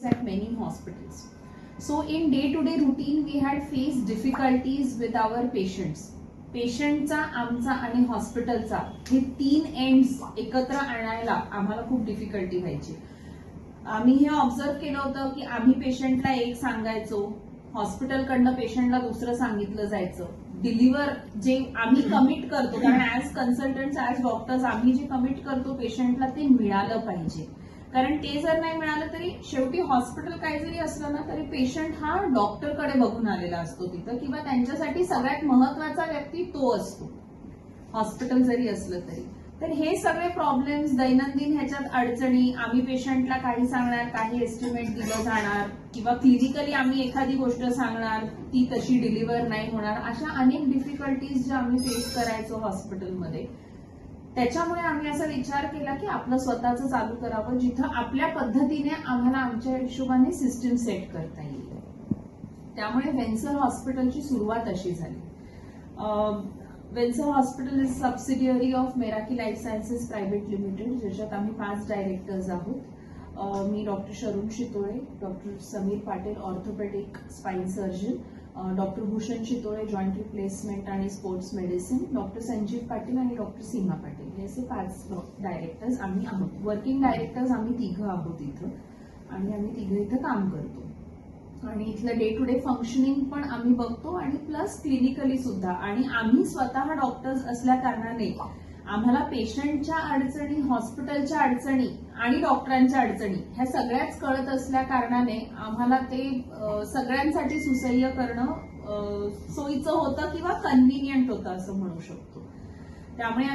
at many hospitals. So in day-to-day routine, we had faced difficulties with our patients. पेशंटचा, आमचा आणि हॉस्पिटलचा हे 3 एंड्स एकत्र आणायला आम्हाला खूप डिफिकल्टी व्हायची. आम्ही हे ऑब्झर्व केलं होतं की आम्ही पेशंटला एक सांगायचो, हॉस्पिटलकडनं पेशंटला दुसरं सांगितलं जायचं. डिलिव्हर जे आम्ही कमिट करतो, कारण ऍज कन्सल्टंट्स, ऍज डॉक्टर्स आम्ही जे कमिट करतो पेशंटला ते मिळालं पाहिजे. कारण ते जर नाही मिळालं तरी शेवटी हॉस्पिटल काही जरी असलं ना तरी पेशंट हा डॉक्टरकडे बघून आलेला असतो तिथं, किंवा त्यांच्यासाठी सगळ्यात महत्वाचा व्यक्ती तो असतो हॉस्पिटल जरी असलं तरी. तर हे सगळे प्रॉब्लेम्स, दैनंदिन ह्याच्यात अडचणी, आम्ही पेशंटला काही सांगणार, काही एस्टिमेट दिलं जाणार, किंवा क्लिनिकली आम्ही एखादी गोष्ट सांगणार ती तशी डिलिव्हर नाही होणार, अशा अनेक डिफिकल्टीज ज्या आम्ही फेस करायचो हॉस्पिटलमध्ये. त्याच्यामुळे आम्ही असा विचार केला की आपलं स्वतःचं चालू करावं, जिथं आपल्या पद्धतीने आम्हाला आमच्या हिशोबाने सिस्टीम सेट करता येईल. त्यामुळे वेन्सर हॉस्पिटलची सुरुवात अशी झाली. Vencer hospital is subsidiary of Meraki life sciences private limited, ज्याच्यात आम्ही 5 डायरेक्टर्स आहोत. मी doctor Sharun Shitole, doctor Sameer Patil orthopaedic spine surgeon, doctor Bhushan Shitole joint replacement आणि sports medicine, doctor Sanjeev Patil आणि डॉक्टर सीमा पाटील, हे असे 5 डायरेक्टर्स आम्ही आहोत. वर्किंग डायरेक्टर्स आम्ही 3 आहोत इथं, आणि आम्ही 3 इथं काम करतो. आणि इथलं डे टू डे फंक्शनिंग पण आम्ही बघतो, आणि प्लस क्लिनिकली सुद्धा. आणि आम्ही स्वतः डॉक्टर्स असल्या कारणाने आम्हाला पेशंटच्या अडचणी, हॉस्पिटलच्या अडचणी आणि डॉक्टरांच्या अडचणी ह्या सगळ्याच कळत असल्या कारणाने आम्हाला ते सगळ्यांसाठी सुसह्य करणं सोयीचं होतं किंवा कन्व्हिनियंट होतं असं म्हणू शकतो. त्यामुळे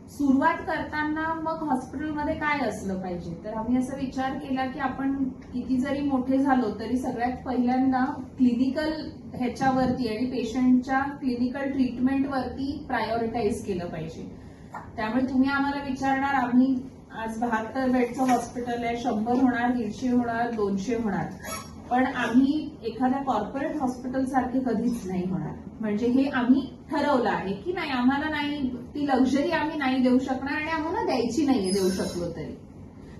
सुरुवात करताना मग हॉस्पिटलमध्ये काय असलं पाहिजे, तर आम्ही असा विचार केला की आपण किती जरी मोठे झालो तरी सगळ्यात पहिल्यांदा क्लिनिकल ह्याच्यावरती आणि पेशंटच्या क्लिनिकल ट्रीटमेंटवरती प्रायोरिटाईज केलं पाहिजे. त्यामुळे तुम्ही आम्हाला विचारणार, आम्ही आज 72 बेडचं हॉस्पिटल आहे, 100 होणार, 150 होणार, 200 होणार, पण आम्ही एखाद्या कॉर्पोरेट हॉस्पिटल सारखे कधीच नाही होणार. म्हणजे हे आम्ही ठरवलं आहे की नाही, आम्हाला नाही, ती लक्झरी आम्ही नाही देऊ शकणार आणि आम्हाला द्यायची नाहीये देऊ शकलो तरी,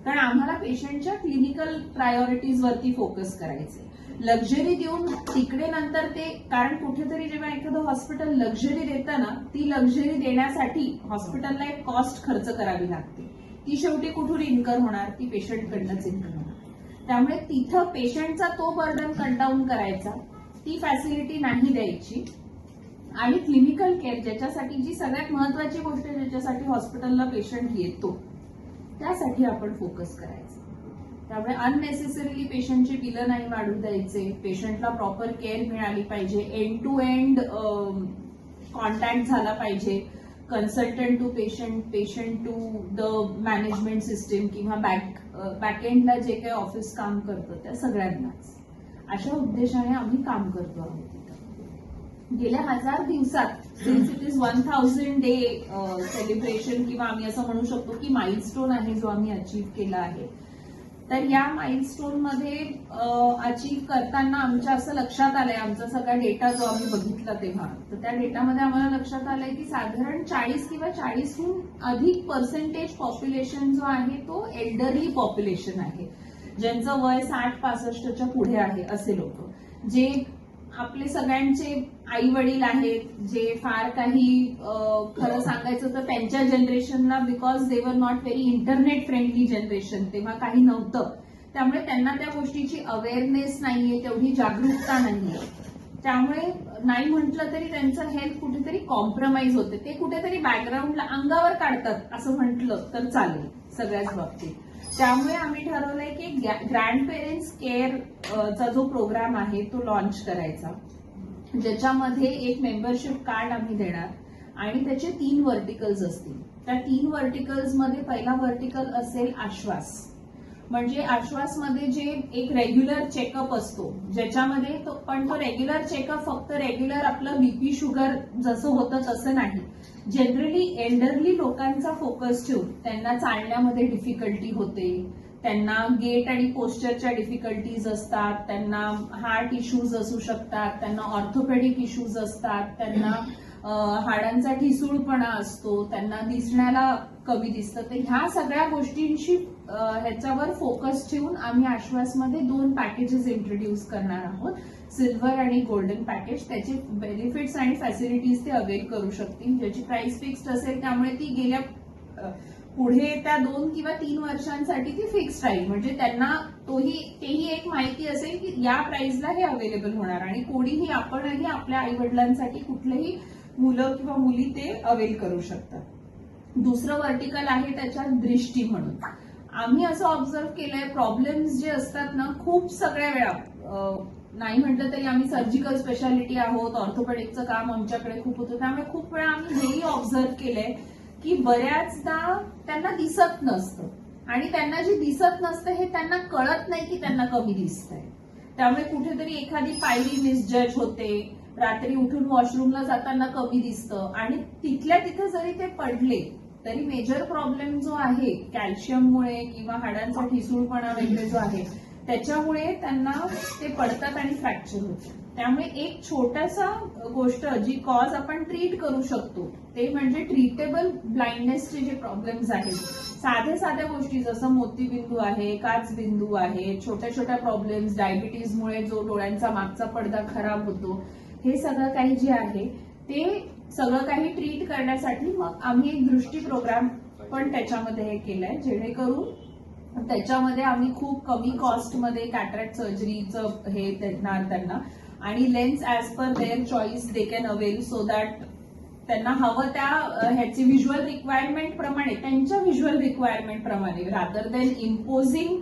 कारण आम्हाला पेशंटच्या क्लिनिकल प्रायोरिटीज वरती फोकस करायचे. लक्झरी देऊन तिकडे नंतर ते, कारण कुठेतरी जेव्हा एखादं हॉस्पिटल लक्झरी देतं ना, ती लक्झरी देण्यासाठी हॉस्पिटलला एक कॉस्ट खर्च करावी लागते. ती शेवटी कुठून इन्कम होणार, ती पेशंटकडनंच इन्कम होणार. त्यामुळे तिथं पेशंटचा तो बर्डन कट डाऊन करायचा, ती फॅसिलिटी नाही द्यायची, आणि क्लिनिकल केअर ज्याच्यासाठी, जी सगळ्यात महत्वाची गोष्ट आहे ज्याच्यासाठी हॉस्पिटलला पेशंट येतो, त्यासाठी आपण फोकस करायचं. त्यामुळे अननेसेसरीली पेशंटची बिलं नाही वाढू द्यायचे, पेशंटला प्रॉपर केअर मिळाली पाहिजे, एंड टू एंड कॉन्टॅक्ट झाला पाहिजे, consultant to patient, patient to the management system, किंवा बॅकएंडला जे काही ऑफिस काम करतं त्या सगळ्यांनाच. अशा उद्देशाने आम्ही काम करतो आहोत. गेल्या 1000 दिवसात, since it is 1000 day celebration, किंवा आम्ही असं म्हणू शकतो की माइलस्टोन आहे जो आम्ही अचीव्ह केला आहे, तर या माइलस्टोन मध्ये अचीव्ह करताना आमच्या असं लक्षात आलंय, आमचा सगळा डेटा जो आम्ही बघितला तेव्हा, तर त्या डेटामध्ये आम्हाला लक्षात आलंय की साधारण 40 किंवा 40हून अधिक पर्सेंटेज पॉप्युलेशन जो आहे तो एल्डरली पॉप्युलेशन आहे, ज्यांचं वय 60-65च्या पुढे आहे, असे लोक, जे आपले सगळ्यांचे आई वडील आहेत, जे फार काही खरं सांगायचं तर त्यांच्या जनरेशनला, because they were not very internet friendly generation, तेव्हा काही नव्हतं, त्यामुळे त्यांना त्या गोष्टीची अवेअरनेस नाहीये, तेवढी जागरूकता नाहीये. त्यामुळे नाही म्हटलं तरी त्यांचं हेल्थ कुठेतरी कॉम्प्रोमाइज होते, ते कुठेतरी बॅकग्राऊंडला अंगावर काढतात असं म्हटलं तर चालेल सगळ्याच बाबतीत. त्यामुळे आम्ही ठरवलंय की ग्रँड पेरेंट्स केअर चा जो प्रोग्राम आहे तो लॉन्च करायचा, ज्याच्यामध्ये एक मेंबरशिप कार्ड आम्ही देणार, आणि त्याचे 3 व्हर्टिकल्स असतील. त्या 3 व्हर्टिकल्समध्ये पहिला व्हर्टिकल असेल आश्वास, म्हणजे आश्वासमध्ये जे एक रेग्युलर चेकअप असतो, ज्याच्यामध्ये पण तो रेग्युलर चेकअप फक्त रेग्युलर आपलं बीपी शुगर जसं होतं तसं नाही, जनरली एल्डरली लोकांचा फोकस ठेवून, त्यांना चालण्यामध्ये डिफिकल्टी होते, त्यांना गेट आणि पोस्चरच्या डिफिकल्टीज असतात, त्यांना हार्ट इश्यूज असू शकतात, त्यांना ऑर्थोपेडिक इश्यूज असतात, त्यांना हाडांचा ठिसूळपणा असतो, त्यांना दिसण्याला कमी दिसतं, तर ह्या सगळ्या गोष्टींशी ह्याच्यावर फोकस ठेवून आम्ही आश्वासमध्ये 2 पॅकेजेस इंट्रोड्यूस करणार आहोत, सिल्वर आणि गोल्डन पॅकेज. त्याचे बेनिफिट्स आणि फॅसिलिटीज ते अवेल करू शकतील, ज्याची प्राइस फिक्स्ड असेल, त्यामुळे ती गेल्या पुढे त्या 2 किंवा 3 वर्षांसाठी ती फिक्स राहील. म्हणजे त्यांना तेही एक माहिती असेल की या प्राइसला हे अवेलेबल होणार आणि कोणीही आपणही आपल्या आई वडिलांसाठी कुठलेही मुलं किंवा मुली ते अवेल करू शकतात. दुसरं व्हर्टिकल आहे त्याच्यात दृष्टी म्हणून. आम्ही असं ऑब्झर्व केलंय, प्रॉब्लेम्स जे असतात ना, खूप सगळ्या वेळा नाही म्हटलं तरी आम्ही सर्जिकल स्पेशालिटी आहोत, ऑर्थोपेडिकचं काम आमच्याकडे खूप होतं, त्यामुळे खूप वेळा आम्ही हेही ऑब्झर्व केलंय की बऱ्याचदा त्यांना दिसत नसतं आणि त्यांना जे दिसत नसतं हे त्यांना कळत नाही की त्यांना कमी दिसतंय. त्यामुळे कुठेतरी एखादी पायरी मिसजज होते, रात्री उठून वॉशरूमला जाताना कमी दिसतं आणि तिथल्या तिथे जरी ते पडले तरी मेजर प्रॉब्लेम जो आहे कॅल्शियममुळे किंवा हाडांचा ठिसूळपणा वगैरे जो आहे त्याच्यामुळे त्यांना ते पडतात आणि फ्रॅक्चर होतं. त्यामुळे एक छोटासा गोष्ट जी कॉज आपण ट्रीट करू शकतो ते म्हणजे ट्रीटेबल ब्लाइंडनेसचे जे प्रॉब्लेम्स आहेत, साध्या गोष्टी जसं मोतीबिंदू आहे, काचबिंदू आहे, छोट्या छोट्या प्रॉब्लेम्स, डायबिटीजमुळे जो डोळ्यांचा मागचा पडदा खराब होतो, हे सगळं काही जे आहे ते सगळं काही ट्रीट करण्यासाठी मग आम्ही एक दृष्टी प्रोग्राम पण त्याच्यामध्ये हे केलंय, जेणेकरून त्याच्यामध्ये आम्ही खूप कमी कॉस्टमध्ये कॅटरॅक्ट सर्जरीचं हे देणार त्यांना आणि lens as per their choice they can avail, so that त्यांना हवं त्या ह्याची व्हिज्युअल रिक्वायरमेंट प्रमाणे, त्यांच्या व्हिज्युअल रिक्वायरमेंट प्रमाणे, रादर देन इम्पोजिंग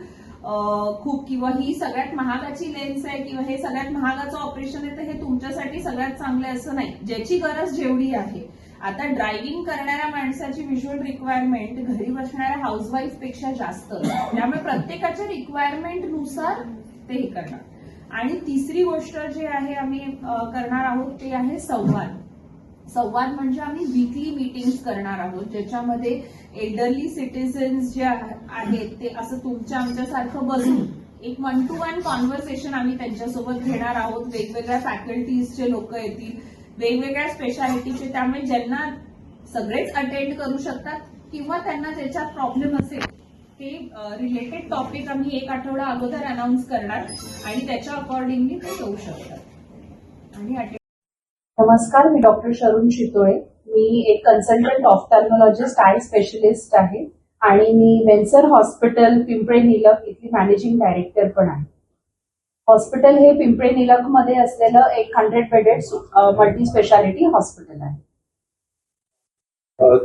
खूप किंवा ही सगळ्यात महागाची लेन्स आहे किंवा हे सगळ्यात महागाचं ऑपरेशन आहे तर हे तुमच्यासाठी सगळ्यात चांगलं असं नाही. ज्याची गरज जेवढी आहे. आता ड्रायव्हिंग करणाऱ्या माणसाची व्हिज्युअल रिक्वायरमेंट घरी बसणाऱ्या हाऊसवाईफ पेक्षा जास्त, त्यामुळे प्रत्येकाच्या रिक्वायरमेंटनुसार ते हे करणार. आणि तिसरी गोष्ट जे आहे आम्ही करणार आहोत ते आहे संवाद. संवाद म्हणजे आम्ही वीकली मीटिंग्स करणार आहोत, ज्याच्यामध्ये एल्डरली सिटीजन्स जे आहेत ते असं तुमच्या आमच्यासारखं बसून एक 1-to-1 कॉन्व्हर्सेशन आम्ही त्यांच्यासोबत घेणार आहोत. वेगवेगळ्या फॅकल्टीजचे लोक येतील, वेगवेगळ्या स्पेशालिटीचे, त्यामुळे ज्यांना सगळेच अटेंड करू शकतात किंवा त्यांना ज्याच्यात प्रॉब्लेम असेल ते रिलेटेड टॉपिक आम्ही 1 आठवडा अगोदर अनाऊन्स करणार आणि त्याच्या अकॉर्डिंगली ते येऊ शकतात आणि नमस्कार, मी डॉक्टर शरून शितोळे. मी एक कन्सल्टंट ऑफ्थॅल्मॉलॉजिस्ट, आय स्पेशलिस्ट आहे आणि मी वेन्सर हॉस्पिटल पिंपळे निलख इथली मॅनेजिंग डायरेक्टर पण आहे. हॉस्पिटल हे पिंपळे निलख मध्ये असलेलं एक 100 बेडेड मल्टी स्पेशालिटी हॉस्पिटल आहे.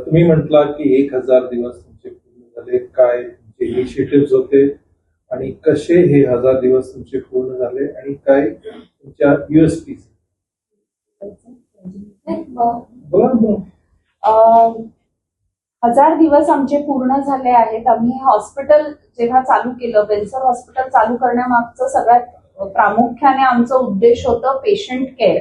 तुम्ही म्हटला की 1000 दिवस तुमचे पूर्ण झाले, काय इनिशिएटिव्ह होते आणि कसे हे 1000 दिवस तुमचे पूर्ण झाले आणि काय तुमच्या USP? 1000 दिवस आमचे पूर्ण झाले आहेत. आम्ही हॉस्पिटल जेव्हा चालू केलं, वेन्सर हॉस्पिटल चालू करण्यामागचं सगळ्यात प्रामुख्याने आमचं उद्देश होतं patient care,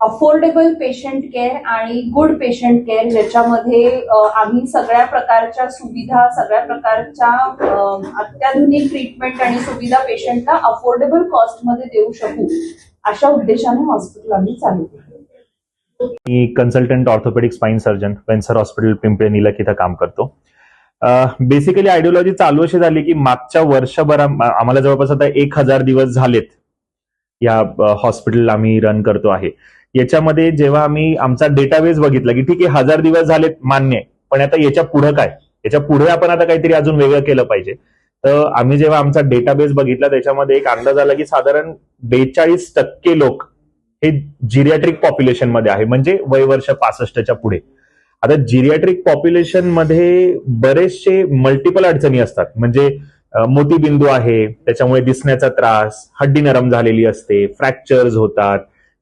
affordable patient care आणि गुड पेशंट केअर, ज्याच्यामध्ये आम्ही सगळ्या प्रकारच्या सुविधा, सगळ्या प्रकारच्या अत्याधुनिक ट्रीटमेंट आणि सुविधा पेशंटला अफोर्डेबल कॉस्टमध्ये देऊ शकू, अशा उद्देशाने हॉस्पिटल आम्ही चालू केलं. मी consultant orthopaedic spine surgeon Vencer hospital Pimple Nilakh इथं काम करतो. बेसिकली आयडिओलॉजी चालू अशी झाली की मागच्या वर्षभर आम्हाला जवळपास आता 1000 दिवस झालेत या हॉस्पिटल आम्ही रन करतो आहे. याच्यामध्ये जेव्हा आम्ही आमचा डेटाबेस बघितला की ठीक आहे 1000 दिवस झालेत मान्य आहे, पण आता याच्या पुढे काय, याच्या पुढे आपण आता काहीतरी अजून वेगळं केलं पाहिजे. तर आम्ही जेव्हा आमचा डेटाबेस बघितला त्याच्यामध्ये एक अंदाज आला की साधारण 42% लोक हे जिरियाट्रिक पॉप्युलेशन मध्ये आहे, म्हणजे वय वर्ष 65च्या पुढे. आता जिरियाट्रिक पॉप्युलेशन मध्ये बरेचसे मल्टिपल अडचणी असतात, म्हणजे मोतीबिंदू आहे त्याच्यामुळे दिसण्याचा त्रास, हड्डी नरम झालेली असते, फ्रॅक्चर्स होतात,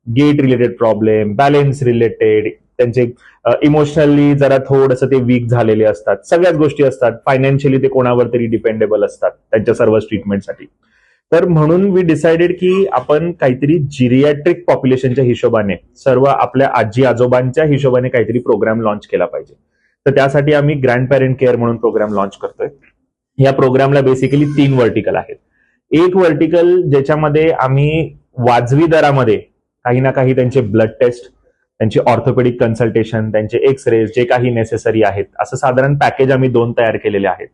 gait related problem, balance related, त्यांचे इमोशनली जरा थोडंसं ते वीक झालेले असतात, सगळ्याच गोष्टी असतात. फायनान्शियली ते कोणावर तरी डिपेंडेबल असतात त्यांच्या सर्व ट्रीटमेंटसाठी. तर म्हणून वी डिसाइडेड की आपण काहीतरी जिरियाट्रिक पॉप्युलेशनच्या हिशोबाने, सर्व आपल्या आजी आजोबांच्या हिशोबाने काहीतरी प्रोग्राम लॉन्च केला पाहिजे. तर त्यासाठी आम्ही ग्रँड पॅरेंट केअर म्हणून प्रोग्राम लॉन्च करतोय. या प्रोग्रामला बेसिकली 3 व्हर्टिकल आहेत. एक व्हर्टिकल ज्याच्यामध्ये आम्ही वाजवी दरामध्ये काही ना काही त्यांचे ब्लड टेस्ट, त्यांची ऑर्थोपेडिक कन्सल्टेशन, त्यांचे एक्सरेज जे काही नेसेसरी आहेत, असं साधारण पॅकेज आम्ही 2 तयार केलेले आहेत.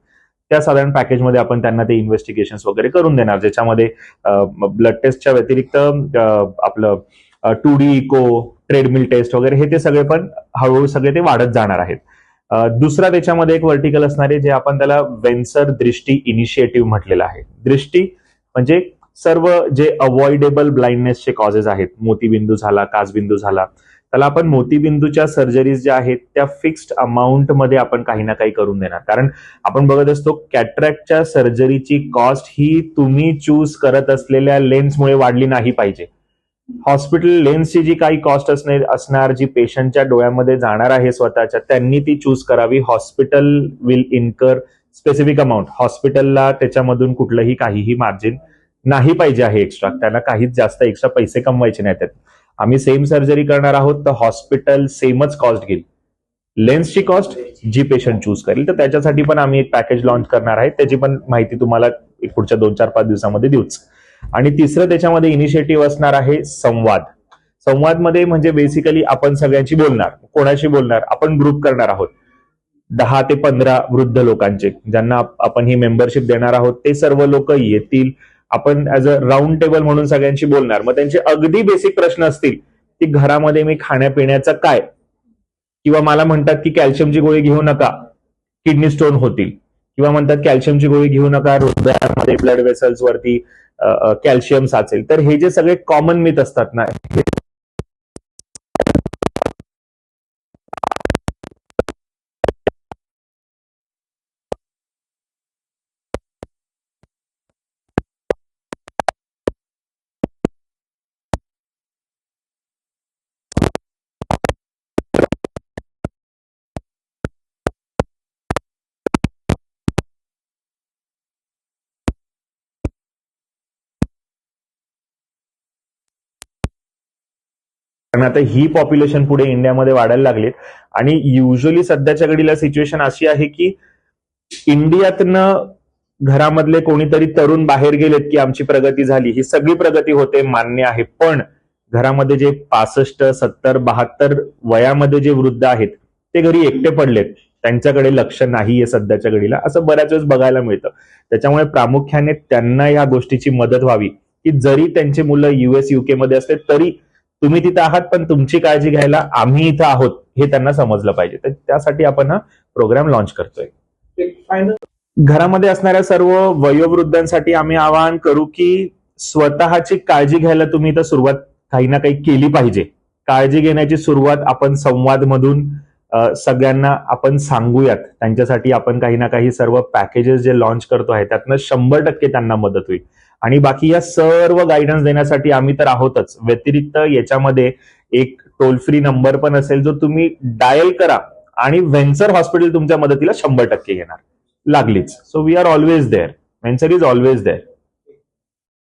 त्या साधारण पॅकेजमध्ये आपण त्यांना ते इन्व्हेस्टिगेशन वगैरे करून देणार, ज्याच्यामध्ये ब्लड टेस्टच्या व्यतिरिक्त आपलं 2D इको, ट्रेडमिल टेस्ट वगैरे हे ते सगळे पण हळूहळू सगळे ते वाढत जाणार आहेत. दुसरा त्याच्यामध्ये एक व्हर्टिकल असणार आहे, जे आपण त्याला वेन्सर दृष्टी इनिशिएटिव्ह म्हटलेलं आहे. दृष्टी म्हणजे सर्व जे अवॉइडेबल ब्लाइंडनेसचे कॉजेस आहेत, मोतीबिंदू झाला, काचबिंदू झाला, त्याला आपण मोतीबिंदूच्या सर्जरीज ज्या आहेत त्या फिक्स्ड अमाऊंट मध्ये आपण काही ना काही करून देणार. कारण आपण बघत असतो कॅटरॅक्टच्या सर्जरीची कॉस्ट ही तुम्ही चूज करत असलेल्या लेन्समुळे वाढली नाही पाहिजे. हॉस्पिटल लेन्सची जी काही कॉस्ट असणार, जी पेशंटच्या डोळ्यामध्ये जाणार आहे स्वतःच्या, त्यांनी ती चूज करावी. Hospital will incur specific amount. हॉस्पिटलला त्याच्यामधून कुठलंही काहीही मार्जिन नाही पाहिजे आहे एक्स्ट्रा. त्यांना काहीच जास्त एक्स्ट्रा पैसे कमवायचे नाहीत. आम्ही सेम सर्जरी करणार आहोत तर हॉस्पिटल सेमच कॉस्ट घेईल. लेन्सची कॉस्ट जी पेशंट चूज करेल, तर त्याच्यासाठी पण आम्ही एक पॅकेज लॉन्च करणार आहे. त्याची पण माहिती तुम्हाला पुढच्या 2-4-5 दिवसामध्ये देऊच. आणि तिसरं त्याच्यामध्ये इनिशिएटिव्ह असणार आहे संवाद. संवादमध्ये म्हणजे बेसिकली आपण सगळ्यांशी बोलणार. कोणाशी बोलणार? आपण ग्रुप करणार आहोत 10 ते 15 वृद्ध लोकांचे, ज्यांना आपण ही मेंबरशिप देणार आहोत. ते सर्व लोक येतील. आपण ऍज अ राऊंड टेबल म्हणून सगळ्यांशी बोलणार. मग त्यांचे अगदी बेसिक प्रश्न असतील की घरामध्ये मी खाण्यापिण्याचं काय, किंवा मला म्हणतात की कॅल्शियमची गोळी घेऊ नका, किडनी स्टोन होतील, किंवा म्हणतात कॅल्शियमची गोळी घेऊ नका, हृदयामध्ये ब्लड वेसल्स वरती कॅल्शियम साचेल. तर हे जे सगळे कॉमन मिथ असतात ना, कारण आता ही पॉप्युलेशन पुढे इंडियामध्ये वाढायला लागलीत. आणि युजली सध्याच्या घडीला सिच्युएशन अशी आहे की इंडियातनं घरामधले कोणीतरी तरुण बाहेर गेलेत की आमची प्रगती झाली. ही सगळी प्रगती होते, मान्य आहे. पण घरामध्ये जे 65, 70, 72 वयामध्ये जे वृद्ध आहेत ते घरी एकटे पडलेत, त्यांच्याकडे लक्ष नाहीये सध्याच्या घडीला, असं बऱ्याच वेळेस बघायला मिळतं. त्याच्यामुळे प्रामुख्याने त्यांना या गोष्टीची मदत व्हावी की जरी त्यांची मुलं US UK मध्ये असते तरी तुम्ही तिथं आहात, पण तुमची काळजी घ्यायला आम्ही इथं आहोत हे त्यांना समजलं पाहिजे. तर त्यासाठी आपण हा प्रोग्राम लॉन्च करतोय. घरामध्ये असणाऱ्या सर्व वयोवृद्धांसाठी आम्ही आवाहन करू की स्वतःची काळजी घ्यायला तुम्ही इथं सुरुवात काही ना काही केली पाहिजे. काळजी घेण्याची सुरुवात आपण संवादमधून सगळ्यांना आपण सांगूयात. त्यांच्यासाठी आपण काही ना काही सर्व पॅकेजेस जे लॉन्च करतो आहे त्यातनं 100% त्यांना मदत होईल. आणि बाकी या सर्व गायडन्स देण्यासाठी आम्ही तर आहोतच. व्यतिरिक्त याच्यामध्ये एक टोल फ्री नंबर पण असेल जो तुम्ही डायल करा आणि व्हेन्सर हॉस्पिटल तुमच्या मदतीला 100% येणार लागलीच. So we are always there. Vencer is always there.